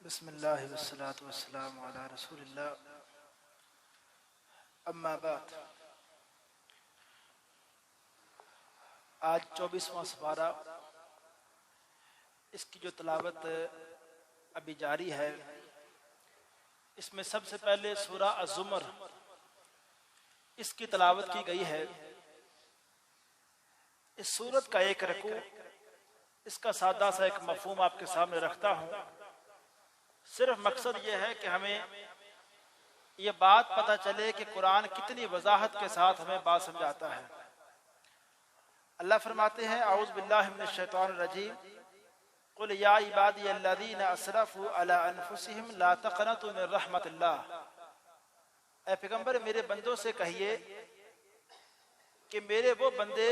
बिस्मिल्लाहि वस्सलातु वस्सलामु अला रसूलिल्लाह अम्मा बाद। आज 24वां सपारा, इसकी जो तलावत अभी जारी है, इसमें सबसे पहले सूरा अज़्ज़ुमर इसकी तलावत की गई है। इस सूरत का एक रकू, इसका सादा सा एक मफहूम आपके सामने रखता हूँ। सिर्फ मकसद यह है कि हमें यह बात पता चले कि कुरान कितनी वजाहत के साथ हमें बात समझाता है। अल्लाह फरमाते हैं, औज़ु बिल्लाहि मिनश शैतानिर रजीम, कुल या इबादी अल्लज़ीना असरफू अला अनफुसिहिम ला तक़नतू मिन रहमतिल्लाह। ऐ पैगंबर, मेरे बंदों से कहिए कि मेरे वो बंदे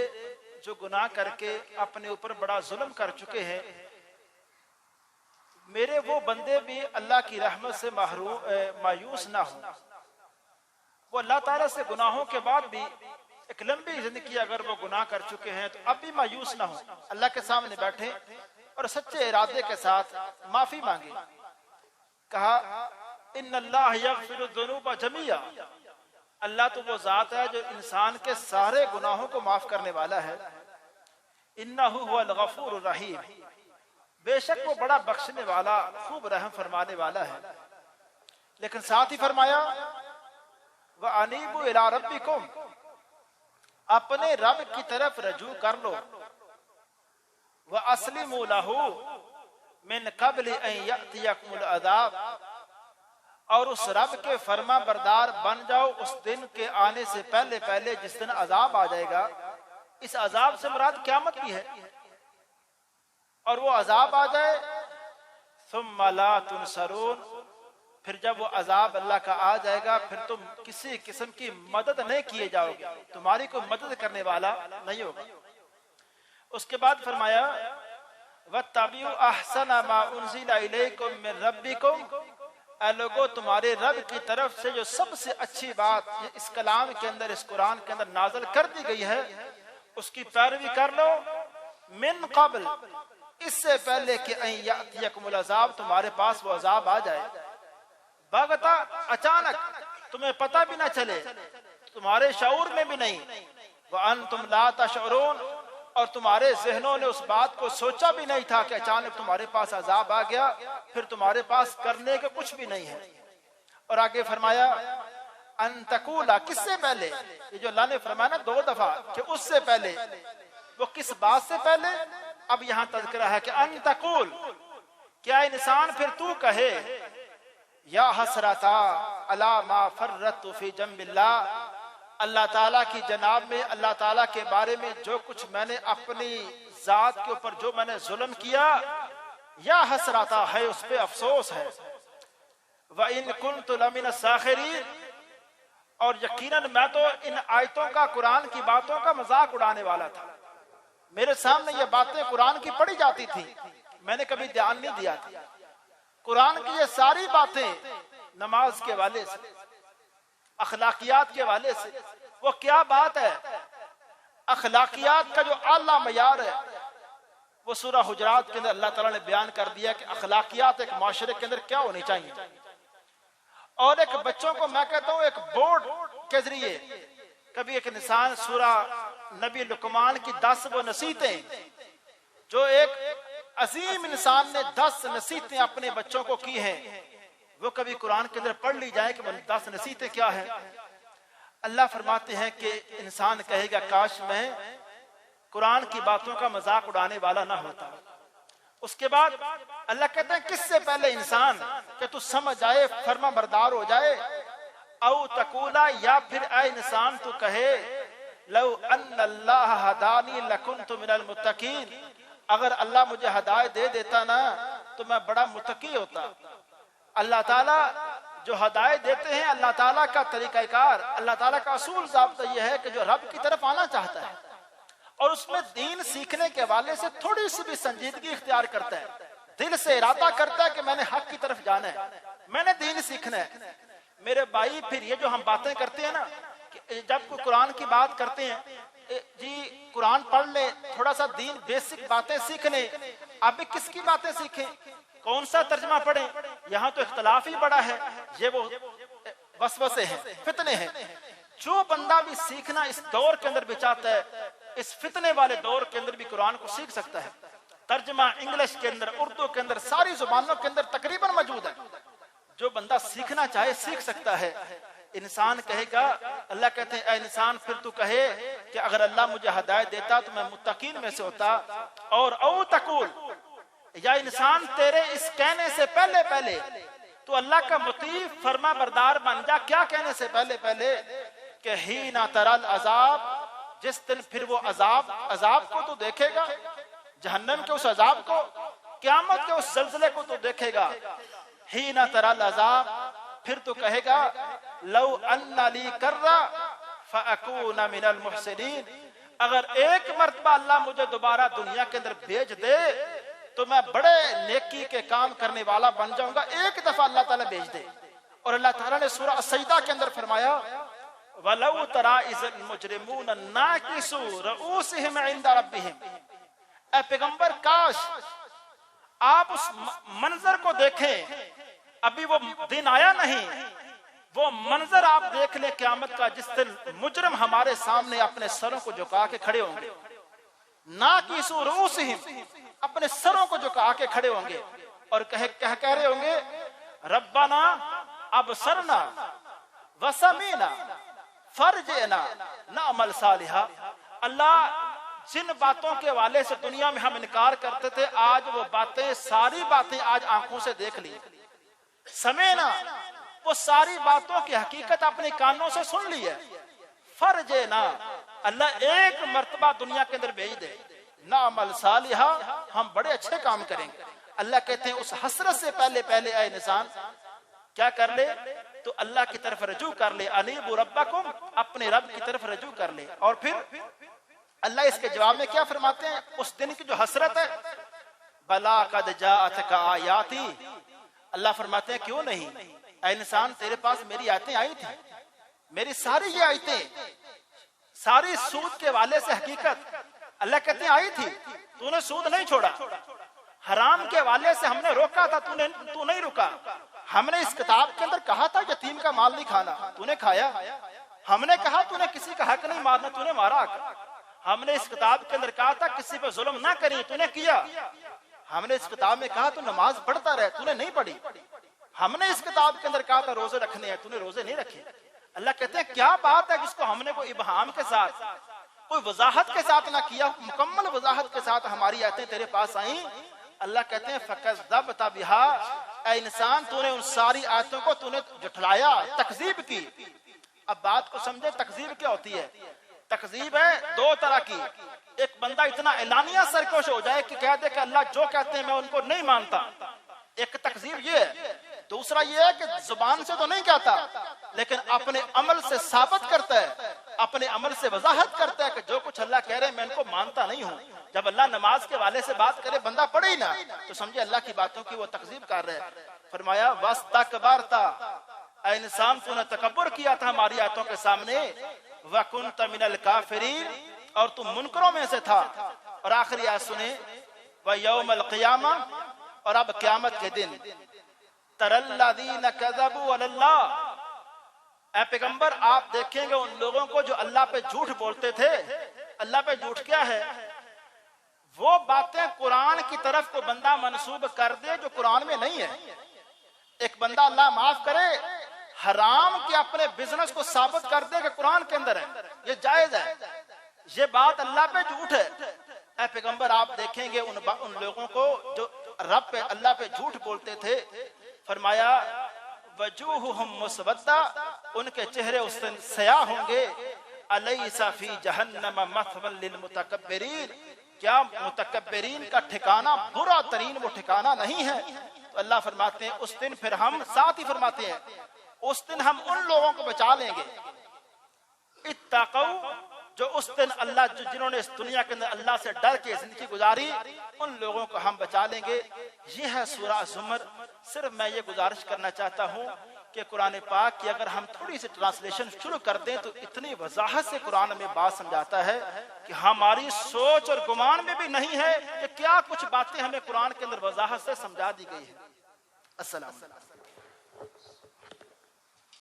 जो गुनाह करके अपने ऊपर बड़ा जुल्म कर चुके हैं, मेरे वो बंदे भी अल्लाह की रहमत से मायूस ना हो। वो अल्लाह ताला से गुनाहों के बाद भी एक लंबी जिंदगी अगर वो गुनाह कर चुके हैं तो अब भी मायूस ना हो, अल्लाह के सामने बैठे और सच्चे इरादे के साथ माफी मांगे। कहा, इन्नल्लाह यग़फिरु ज़ुनूबा जमीआ, अल्लाह तो वो जात है जो इंसान के सारे गुनाहों को माफ करने वाला है। इन्नहु हुवल गफूरुर रहीम, बेशक वो बड़ा बख्शने वाला, खूब रहम फरमाने वाला है। लेकिन साथ ही फरमाया, व अनीबु इला रब्बिकुम, अपने रब की तरफ रजू कर लो। व अस्लिमू लहू मिन क़ब्ल अन यअतियकुमुल अज़ाब, और उस रब के फरमा बरदार बन जाओ उस दिन के आने से पहले पहले जिस दिन अजाब आ जाएगा। इस अजाब से मुराद क़यामत की है। और वो अजाब आ जाए, सुम्मा ला तुनसरून, फिर जब वो अजाब अल्लाह का आ जाएगा, फिर तुम किसी किस्म की मदद नहीं किए जाओगे, तुम्हारी कोई मदद करने वाला नहीं होगा। उसके बाद फरमाया, वत्तबिउ अहसना मा उनज़िला इलैकुम मिन रब्बिकुम, ऐ लोगो, तुम्हारे रब की तरफ से जो सबसे अच्छी बात इस कलाम के अंदर, इस कुरान के अंदर नाज़िल कर दी गई है, उसकी पैरवी कर लो। मिन क़ब्ल, इससे पहले कि अन यअतियकुमुल अज़ाब, तुम्हारे पास वो अजाब आ जाए। बगता, अचानक, तुम्हें पता भी ना चले, तुम्हारे शऊर में भी नहीं। व अंतुम ला तशऊरून, और तुम्हारे ज़हनों ने उस बात को सोचा भी नहीं था कि अचानक तुम्हारे पास अजाब आ गया, फिर तुम्हारे पास करने के कुछ भी नहीं है। और आगे फरमाया, अन तकूला, किससे पहले, ये जो अल्लाह ने फरमाया ना 2 दफा कि उससे पहले, वो किस बात से पहले? अब यहाँ तज़किरा है कि अन तकूल, क्या इंसान फिर तू कहे, या हसरता अला मा फर्रतु फी जंबिल्लाह, अल्लाह ताला की जनाब में, अल्लाह ताला के बारे में जो कुछ मैंने अपनी जात के ऊपर जो मैंने जुल्म किया, या हसरता है, उस पे अफसोस है। व इन कुन्तु लमिन साखिरीन, और यकीनन मैं तो इन आयतों का, कुरान की बातों का मजाक उड़ाने वाला था। मेरे सामने ये बातें कुरान की पढ़ी जाती थी, मैंने कभी ध्यान नहीं दिया था। कुरान की ये सारी बातें नमाज के वाले से, अखलाकियात के वाले से, वो क्या बात है, अखलाकियात का जो आला मयार है, वो सूरह हुजरात के अंदर अल्लाह ताला ने बयान कर दिया कि अखलाकियात एक माशरे के अंदर क्या होनी चाहिए। और एक बच्चों को मैं कहता हूँ एक बोर्ड के जरिए, कभी एक इंसान सूरह नबी लुकमान की 10 वो नसीहतें, जो एक अजीम इंसान ने 10 नसीहतें अपने बच्चों को की हैं, वो कभी कुरान के अंदर पढ़ ली जाए कि 10 नसीहतें क्या है। अल्लाह फरमाते हैं कि इंसान कहेगा, काश मैं कुरान की बातों का मजाक उड़ाने वाला ना होता। उसके बाद अल्लाह कहते हैं, किससे पहले इंसान कि तू समझ जाए, फर्मा बरदार हो जाए। औ तकूला, या फिर ऐ इंसान तू कहे, लौ अन्नल्लाह हदानी लकुन्तु मिनल मुत्तकीन, अगर अल्लाह मुझे हिदायत दे देता ना तो मैं बड़ा मुत्तकी होता। अल्लाह ताला जो हिदायत देते हैं, अल्लाह ताला का तरीकाकार, अल्लाह ताला का असूल ज़ाब्ता यह है कि जो रब की तरफ आना चाहता है और उसमें दीन सीखने के वाले से थोड़ी सी भी संजीदगी इख्तियार करता है, दिल से इरादा करता है कि मैंने हक की तरफ जाना है, मैंने दीन सीखना है। मेरे भाई, फिर ये जो हम बातें करते हैं ना, कि जब कोई कुरान की बात करते हैं, जी कुरान पढ़ ले, थोड़ा सा दीन बेसिक बातें सीख ले, अब किसकी बातें सीखें, कौन सा तर्जमा पढ़ें? यहाँ तो इख्तलाफ ही बड़ा है, ये वो वसवसे हैं, फितने हैं। जो बंदा भी सीखना इस दौर के अंदर भी चाहता है, इस फितने वाले दौर के अंदर भी कुरान को सीख सकता है। तर्जमा इंग्लिश के अंदर, उर्दू के अंदर, सारी जुबानों के अंदर तकरीबन मौजूद है। जो बंदा सीखना चाहे सीख सकता है। इंसान कहेगा, अल्लाह कहते हैं ऐ इंसान फिर तू कहे कि अगर अल्लाह मुझे हिदायत देता तो मैं मुत्तकीन में से होता, और औ तकूल, या इंसान तेरे इस कहने से पहले पहले तो अल्लाह का मुती फरमा बरदार बन जा। क्या कहने से पहले पहले कि ही ना तरल अजाब, जिस दिन फिर वो अजाब को तो देखेगा, जहन्नम के उस अजाब को, क़यामत के उस ज़लज़ले को तो देखेगा। ही ना तरल अजाब, फिर तो कहेगा लौ अन्ना ली कर्रा फअकूना मिनल मुहसिनीन, अगर एक मर्तबा अल्लाह मुझे दोबारा दुनिया के अंदर भेज दे तो मैं बड़े नेकी के काम करने वाला बन जाऊंगा। एक दफा अल्लाह ताला भेज दे। और अल्लाह ताला ने सूरह सजदा के अंदर फरमाया वलौ तरा इज़ल मुजरिमून नाकिसू रऊसिहिम इंदा रब्बिहिम, ऐ पैगंबर काश आप उस मंजर को देखें, अभी वो दिन आया नहीं, वो मंजर आप देख ले क़यामत का, जिस दिन मुजरिम हमारे सामने अपने सरों को झुका के खड़े होंगे। नाकिसू रऊसिहिम, अपने सरों को झुका के खड़े होंगे और कह रहे होंगे रब्बाना अबसरना वसमीना फरजना नअमल सालिहा, अल्लाह जिन बातों के वाले से दुनिया में हम इनकार करते थे, आज वो बातें, सारी बातें आज आंखों से देख ली। समेना, वो सारी बातों की हकीकत अपने कानों से सुन ली है। फरजना, अल्लाह एक मर्तबा दुनिया के अंदर भेज दे, ना अमल सालिहा, हम बड़े अच्छे काम करेंगे। अल्लाह कहते हैं उस हसरत से पहले पहले आए इंसान क्या कर ले, तो अल्लाह की तरफ रजू कर ले, अनीबु रब्बकुम, अपने रब की तरफ रजू कर ले। और फिर अल्लाह इसके जवाब में क्या फरमाते हैं, उस दिन की जो हसरत है, बला कद जाअतका आयाती, अल्लाह फरमाते हैं क्यों नहीं ऐ इंसान, तेरे पास मेरी आयतें आई थी, मेरी सारी ये आयतें, सारी सूद के वाले से हकीकत, अल्लाह कहते हैं आई थी, तूने सूद नहीं छोड़ा। हराम के वाले से हमने रोका था, तू नहीं रुका। हमने इस किताब के अंदर कहा था यतीम का माल नहीं खाना, तूने खाया। हमने कहा तूने किसी का हक नहीं मारना, तूने मारा। हमने इस किताब के अंदर कहा था किसी पे जुल्म ना करी, तूने किया। हमने इस किताब में कहा तू नमाज पढ़ता रहे, तूने नहीं पढ़ी। हमने इस किताब के अंदर कहा था रोजे रखने हैं, तूने रोजे नहीं रखे। अल्लाह कहते हैं क्या बात है जिसको हमने कोई इबहाम के साथ, कोई वजाहत के साथ ना किया, मुकम्मल वजाहत के साथ हमारी आयतें तेरे पास आई। अल्लाह कहते हैं फकज़्ज़बता बिहा, ऐ इंसान तूने उन सारी आयतों को तूने झुठलाया, तकज़ीब की। अब बात को समझे, तकज़ीब क्या होती है। तकज़ीब है दो तरह की, एक बंदा इतना एलानिया सरकश हो जाए कि कह दे कि अल्लाह जो कहते हैं मैं उनको नहीं मानता, एक तकज़ीब ये है। दूसरा ये है कि जुबान से तो नहीं कहता लेकिन अपने अमल से साबित करता है, अपने अमल से वजाहत करता है कि जो कुछ अल्लाह कह रहे हैं मैं इनको मानता नहीं हूँ। जब अल्लाह नमाज के वाले से बात करे, बंदा पढ़े ही ना, तो समझे अल्लाह की बातों की वो तकज़ीब कर रहे हैं। फरमाया वस्तकबरता, ऐ इंसान तूने तकब्बुर किया था हमारी आयतों के सामने, वकुन्त मिनल काफिरीन, और तू मुनकरों में से था। और आखिरी आयत सुने, व यौमल क़ियामा, और अब क़यामत के दिन, तरल्लज़ीना कज़बू अलल्लाह, ऐ पैगंबर आप देखेंगे उन लोगों को जो अल्लाह पे झूठ बोलते थे। अल्लाह पे झूठ क्या है, वो बातें कुरान की तरफ को बंदा मंसूब कर दे जो कुरान में नहीं है। एक बंदा अल्लाह माफ करे हराम के अपने बिजनेस को साबित कर दे कि कुरान के अंदर है, ये जायज है, ये बात अल्लाह पे झूठ है। ऐ पैगंबर आप देखेंगे उन लोगों को जो रब पे, अल्लाह पे झूठ बोलते थे। फरमाया वजूहुहुम मुस्वद्दा, उनके चेहरे उस दिन स्याह होंगे। अलैसा फी जहन्नम मथवन लिल मुतकब्बिरीन, क्या मुतकब्बिरीन का ठिकाना बुरा तरीन वो ठिकाना नहीं है। तो अल्लाह फरमाते हैं उस दिन फिर हम, साथ ही फरमाते हैं उस दिन हम उन लोगों को बचा लेंगे, इत्तक़ौ, जो उस दिन अल्लाह, जिन्होंने इस दुनिया के अंदर अल्लाह से डर के जिंदगी गुजारी, उन लोगों को हम बचा लेंगे। ये है सूरह ज़ुमर। सिर्फ मैं ये गुजारिश करना चाहता हूँ कि कुरान पाक की अगर हम थोड़ी सी ट्रांसलेशन शुरू कर दें तो इतनी वजाहत से कुरान में बात समझाता है कि हमारी सोच और गुमान में भी नहीं है कि क्या कुछ बातें हमें कुरान के अंदर वजाहत से समझा दी गई है। अस्सलाम।